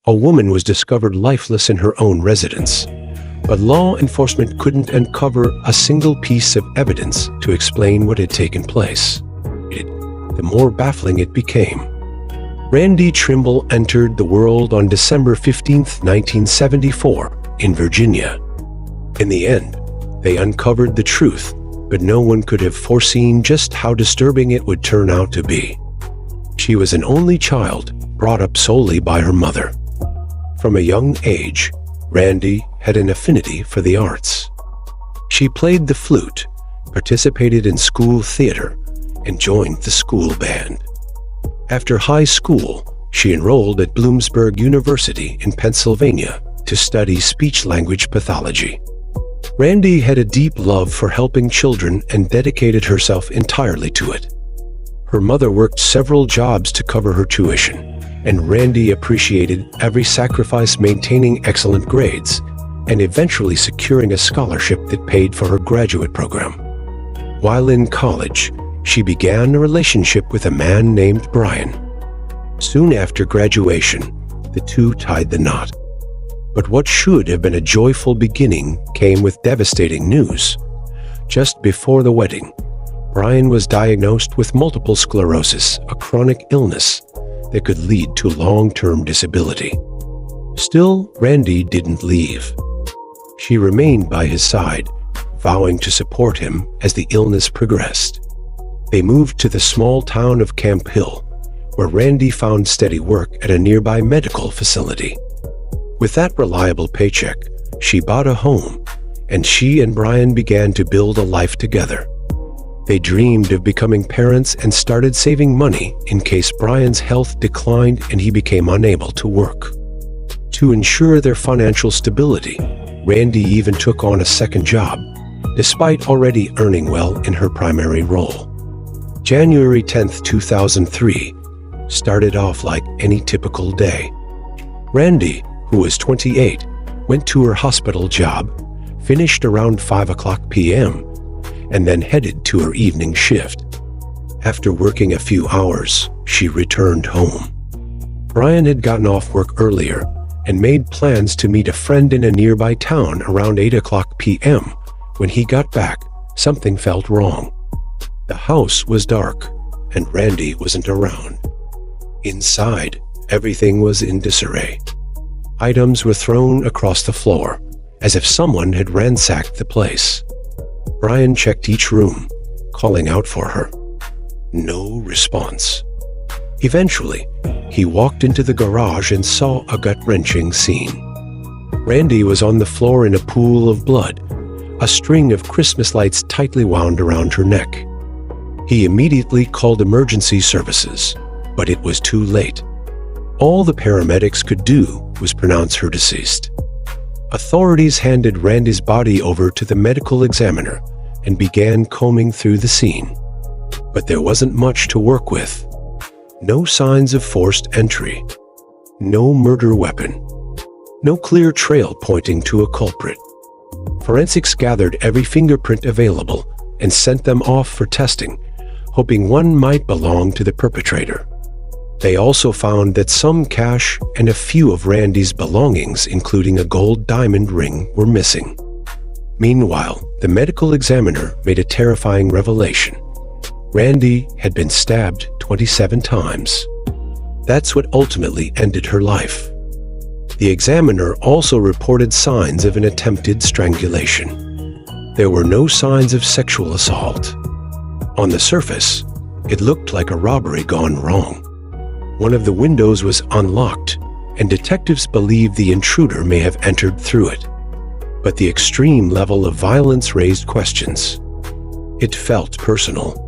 A woman was discovered lifeless in her own residence, but law enforcement couldn't uncover a single piece of evidence to explain what had taken place. The more baffling it became. Randy Trimble entered the world on December 15, 1974, in Virginia. In the end, they uncovered the truth, but no one could have foreseen just how disturbing it would turn out to be. She was an only child, brought up solely by her mother. From a young age, Randy had an affinity for the arts. She played the flute, participated in school theater, and joined the school band. After high school, she enrolled at Bloomsburg University in Pennsylvania to study speech-language pathology. Randy had a deep love for helping children and dedicated herself entirely to it. Her mother worked several jobs to cover her tuition, and Randy appreciated every sacrifice maintaining excellent grades and eventually securing a scholarship that paid for her graduate program. While in college, she began a relationship with a man named Brian. Soon after graduation, the two tied the knot. But what should have been a joyful beginning came with devastating news. Just before the wedding, Brian was diagnosed with multiple sclerosis, a chronic illness that could lead to long-term disability. Still, Randy didn't leave. She remained by his side, vowing to support him as the illness progressed. They moved to the small town of Camp Hill, where Randy found steady work at a nearby medical facility. With that reliable paycheck, she bought a home, and she and Brian began to build a life together. They dreamed of becoming parents and started saving money in case Brian's health declined and he became unable to work. To ensure their financial stability, Randy even took on a second job, despite already earning well in her primary role. January 10, 2003, started off like any typical day. Randy, who was 28, went to her hospital job, finished around 5 p.m., and then headed to her evening shift. After working a few hours, she returned home. Brian had gotten off work earlier and made plans to meet a friend in a nearby town around 8 p.m. When he got back, something felt wrong. The house was dark, and Randy wasn't around. Inside, everything was in disarray. Items were thrown across the floor, as if someone had ransacked the place. Brian checked each room, calling out for her. No response. Eventually, he walked into the garage and saw a gut-wrenching scene. Randy was on the floor in a pool of blood, a string of Christmas lights tightly wound around her neck. He immediately called emergency services, but it was too late. All the paramedics could do was pronounce her deceased. Authorities handed Randy's body over to the medical examiner and began combing through the scene. But there wasn't much to work with. No signs of forced entry. No murder weapon. No clear trail pointing to a culprit. Forensics gathered every fingerprint available and sent them off for testing, hoping one might belong to the perpetrator. They also found that some cash and a few of Randy's belongings, including a gold diamond ring, were missing. Meanwhile, the medical examiner made a terrifying revelation. Randy had been stabbed 27 times. That's what ultimately ended her life. The examiner also reported signs of an attempted strangulation. There were no signs of sexual assault. On the surface, it looked like a robbery gone wrong. One of the windows was unlocked, and detectives believed the intruder may have entered through it. But the extreme level of violence raised questions. It felt personal.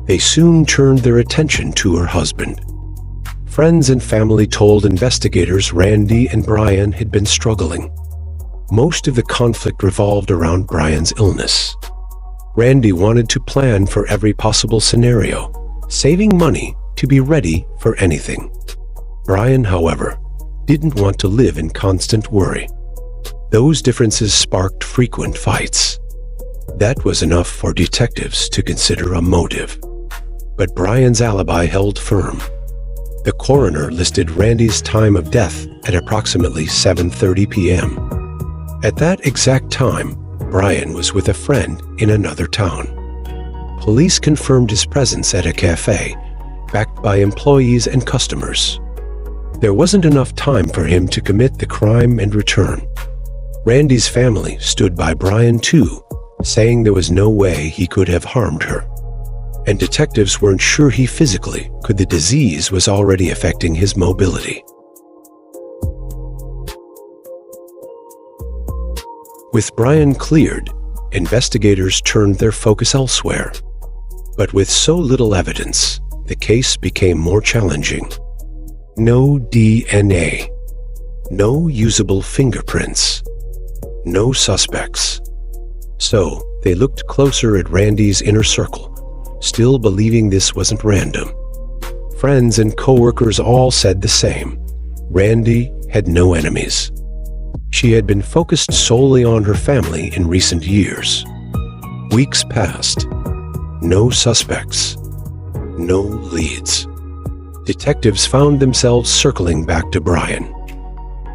They soon turned their attention to her husband. Friends and family told investigators Randy and Brian had been struggling. Most of the conflict revolved around Brian's illness. Randy wanted to plan for every possible scenario, saving money to be ready for anything. Brian, however, didn't want to live in constant worry. Those differences sparked frequent fights. That was enough for detectives to consider a motive. But Brian's alibi held firm. The coroner listed Randy's time of death at approximately 7:30 p.m. At that exact time, Brian was with a friend in another town. Police confirmed his presence at a cafe, backed by employees and customers. There wasn't enough time for him to commit the crime and return. Randy's family stood by Brian too, saying there was no way he could have harmed her. And detectives weren't sure he physically could. The disease was already affecting his mobility. With Brian cleared, investigators turned their focus elsewhere. But with so little evidence, the case became more challenging. No DNA, no usable fingerprints, no suspects. So they looked closer at Randy's inner circle, still believing this wasn't random. Friends and coworkers all said the same. Randy had no enemies. She had been focused solely on her family in recent years. Weeks passed. No suspects. No leads. Detectives found themselves circling back to Brian.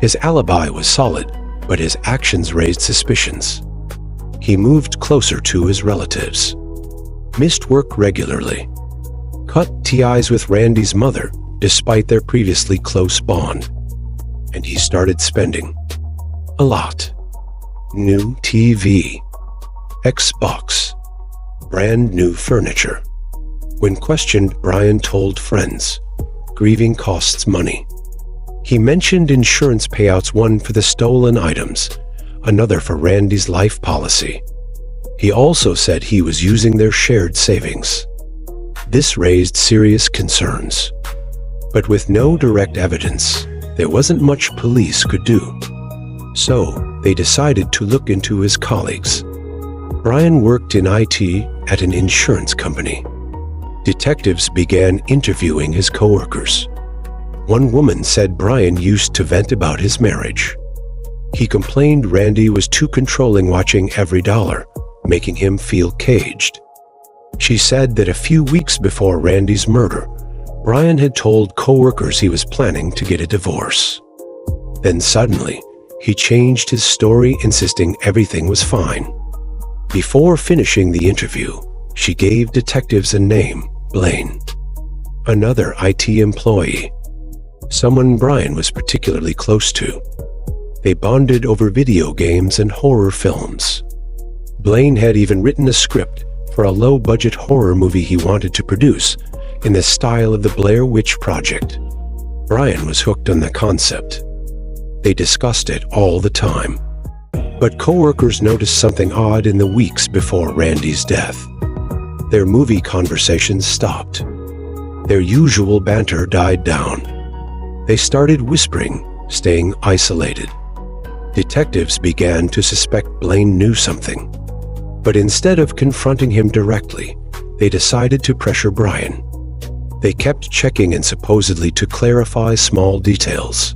His alibi was solid, but his actions raised suspicions. He moved closer to his relatives. Missed work regularly. Cut ties with Randy's mother despite their previously close bond. And he started spending a lot. New TV, Xbox, brand new furniture. When questioned, Brian told friends, grieving costs money. He mentioned insurance payouts, one for the stolen items, another for Randy's life policy. He also said he was using their shared savings. This raised serious concerns. But with no direct evidence, there wasn't much police could do. So they decided to look into his colleagues. Brian worked in IT at an insurance company. Detectives began interviewing his coworkers. One woman said Brian used to vent about his marriage. He complained Randy was too controlling, watching every dollar, making him feel caged. She said that a few weeks before Randy's murder, Brian had told coworkers he was planning to get a divorce. Then suddenly, he changed his story, insisting everything was fine. Before finishing the interview, she gave detectives a name, Blaine, another IT employee, someone Brian was particularly close to. They bonded over video games and horror films. Blaine had even written a script for a low-budget horror movie he wanted to produce in the style of the Blair Witch Project. Brian was hooked on the concept. They discussed it all the time. But coworkers noticed something odd in the weeks before Randy's death. Their movie conversations stopped. Their usual banter died down. They started whispering, staying isolated. Detectives began to suspect Blaine knew something. But instead of confronting him directly, they decided to pressure Brian. They kept checking in supposedly to clarify small details.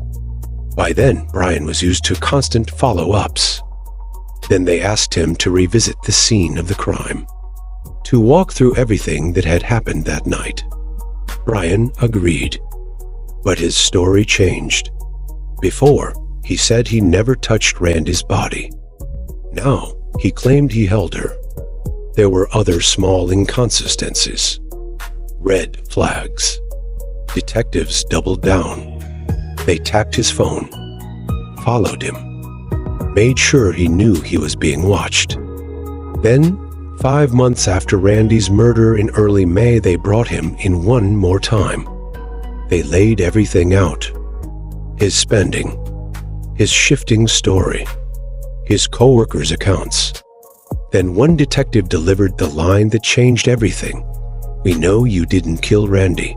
By then, Brian was used to constant follow-ups. Then they asked him to revisit the scene of the crime, to walk through everything that had happened that night. Brian agreed. But his story changed. Before, he said he never touched Randy's body. Now, he claimed he held her. There were other small inconsistencies. Red flags. Detectives doubled down. They tapped his phone, followed him, made sure he knew he was being watched. Then, 5 months after Randy's murder in early May, they brought him in one more time. They laid everything out. His spending, his shifting story, his coworkers' accounts. Then one detective delivered the line that changed everything. "We know you didn't kill Randy,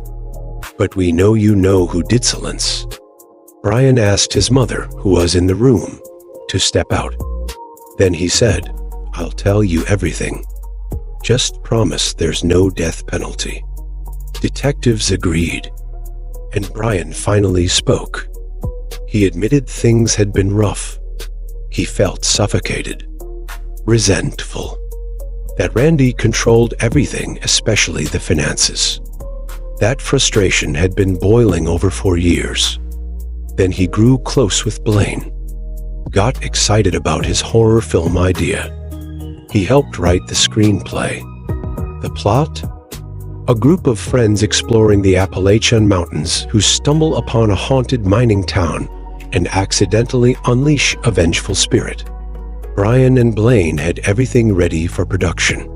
but we know you know who did." Silence. Brian asked his mother, who was in the room, to step out. Then he said, "I'll tell you everything. Just promise there's no death penalty." Detectives agreed, and Brian finally spoke. He admitted things had been rough. He felt suffocated, resentful, that Randy controlled everything, especially the finances. That frustration had been boiling over for years. Then he grew close with Blaine, got excited about his horror film idea. He helped write the screenplay. The plot? A group of friends exploring the Appalachian Mountains who stumble upon a haunted mining town and accidentally unleash a vengeful spirit. Brian and Blaine had everything ready for production,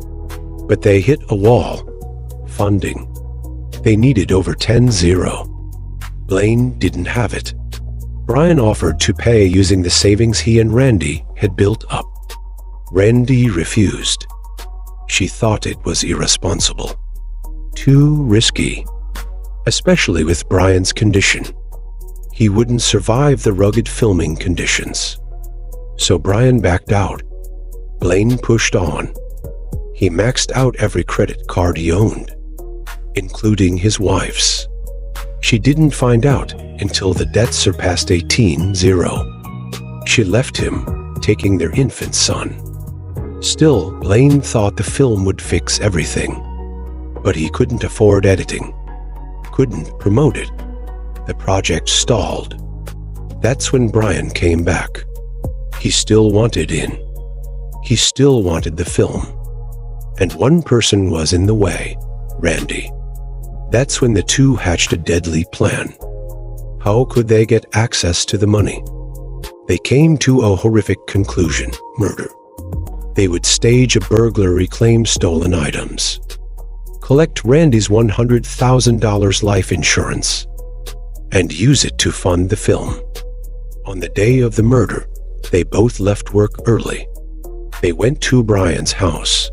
but they hit a wall. Funding. They needed over $10,000. Blaine didn't have it. Brian offered to pay using the savings he and Randy had built up. Randy refused. She thought it was irresponsible. Too risky, especially with Brian's condition. He wouldn't survive the rugged filming conditions. So Brian backed out. Blaine pushed on. He maxed out every credit card he owned, including his wife's. She didn't find out until the debt surpassed $18,000. She left him, taking their infant son. Still, Blaine thought the film would fix everything. But he couldn't afford editing, couldn't promote it. The project stalled. That's when Brian came back. He still wanted in. He still wanted the film. And one person was in the way, Randy. That's when the two hatched a deadly plan. How could they get access to the money? They came to a horrific conclusion: murder. They would stage a burglary, claim stolen items, collect Randy's $100,000 life insurance, and use it to fund the film. On the day of the murder, they both left work early. They went to Brian's house,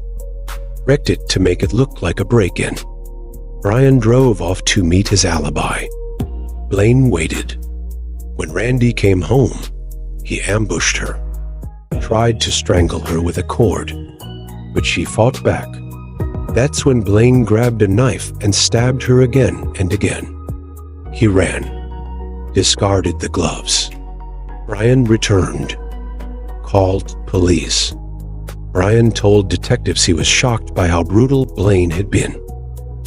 wrecked it to make it look like a break-in. Brian drove off to meet his alibi. Blaine waited. When Randy came home, he ambushed her, tried to strangle her with a cord, but she fought back. That's when Blaine grabbed a knife and stabbed her again and again. He ran, discarded the gloves. Brian returned, called police. Brian told detectives he was shocked by how brutal Blaine had been,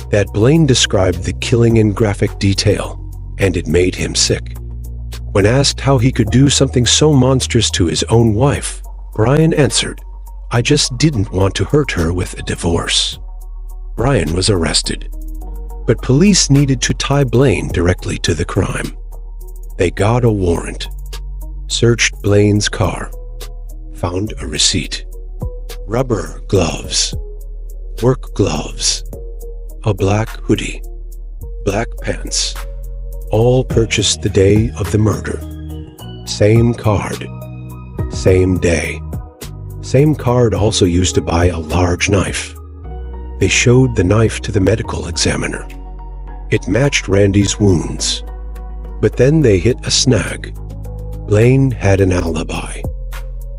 that Blaine described the killing in graphic detail, and it made him sick. When asked how he could do something so monstrous to his own wife, Brian answered, "I just didn't want to hurt her with a divorce." Brian was arrested, but police needed to tie Blaine directly to the crime. They got a warrant, searched Blaine's car, found a receipt, rubber gloves, work gloves, a black hoodie, black pants, all purchased the day of the murder. Same card, same day. Same card also used to buy a large knife. They showed the knife to the medical examiner. It matched Randy's wounds. But then they hit a snag. Blaine had an alibi.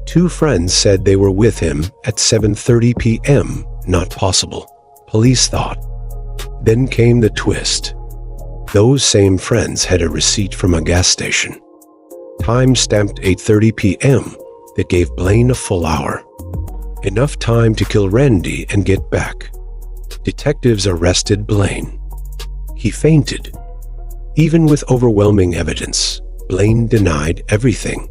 Two friends said they were with him at 7:30 p.m. Not possible, police thought. Then came the twist. Those same friends had a receipt from a gas station, time-stamped 8:30 p.m. that gave Blaine a full hour. Enough time to kill Randy and get back. Detectives arrested Blaine. He fainted. Even with overwhelming evidence, Blaine denied everything.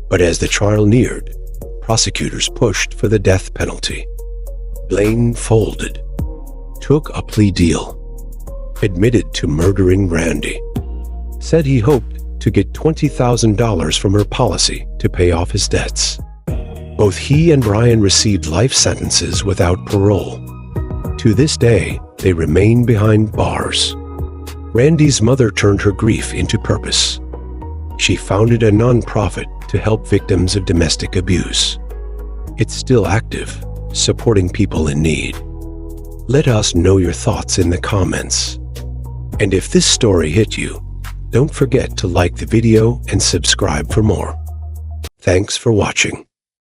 But as the trial neared, prosecutors pushed for the death penalty. Blaine folded, took a plea deal, admitted to murdering Randy, said he hoped to get $20,000 from her policy to pay off his debts. Both he and Brian received life sentences without parole. To this day, they remain behind bars. Randy's mother turned her grief into purpose. She founded a nonprofit to help victims of domestic abuse. It's still active, supporting people in need. Let us know your thoughts in the comments. And if this story hit you, don't forget to like the video and subscribe for more. Thanks for watching.